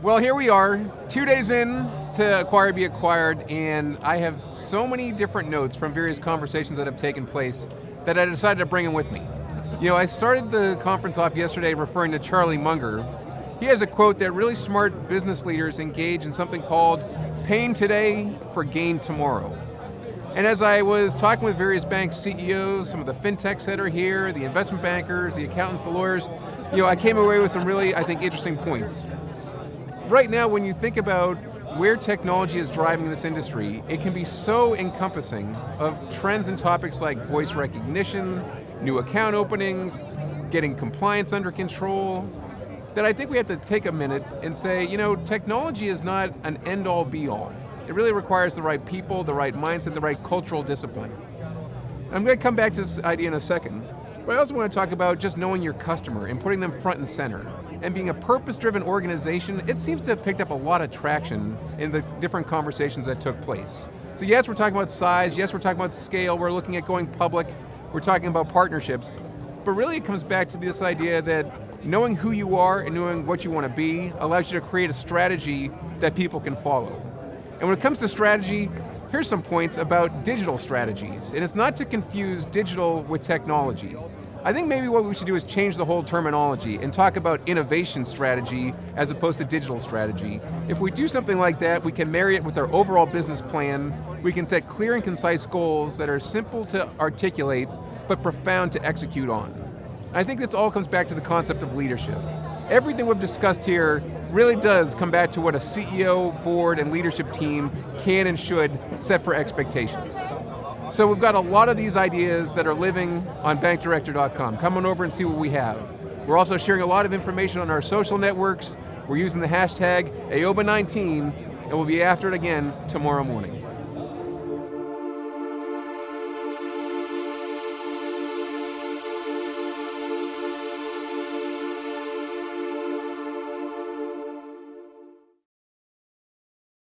Well, here we are, 2 days in to Acquire Be Acquired, and I have so many different notes from various conversations that have taken place that I decided to bring them with me. You know, I started the conference off yesterday referring to Charlie Munger. He has a quote that really smart business leaders engage in something called pain today for gain tomorrow. And as I was talking with various bank CEOs, some of the fintechs that are here, the investment bankers, the accountants, the lawyers, I came away with some really, I think, interesting points. Right now, when you think about where technology is driving this industry, it can be so encompassing of trends and topics like voice recognition, new account openings, getting compliance under control, that I think we have to take a minute and say, technology is not an end-all be-all. It really requires the right people, the right mindset, the right cultural discipline. I'm going to come back to this idea in a second, but I also want to talk about just knowing your customer and putting them front and center. And being a purpose-driven organization, it seems to have picked up a lot of traction in the different conversations that took place. So yes, we're talking about size, yes, we're talking about scale, we're looking at going public, we're talking about partnerships, but really it comes back to this idea that knowing who you are and knowing what you want to be allows you to create a strategy that people can follow. And when it comes to strategy, here's some points about digital strategies, and it's not to confuse digital with technology. I think maybe what we should do is change the whole terminology and talk about innovation strategy as opposed to digital strategy. If we do something like that, we can marry it with our overall business plan. We can set clear and concise goals that are simple to articulate, but profound to execute on. I think this all comes back to the concept of leadership. Everything we've discussed here really does come back to what a CEO, board, and leadership team can and should set for expectations. So we've got a lot of these ideas that are living on bankdirector.com. Come on over and see what we have. We're also sharing a lot of information on our social networks. We're using the hashtag AOBA19, and we'll be after it again tomorrow morning.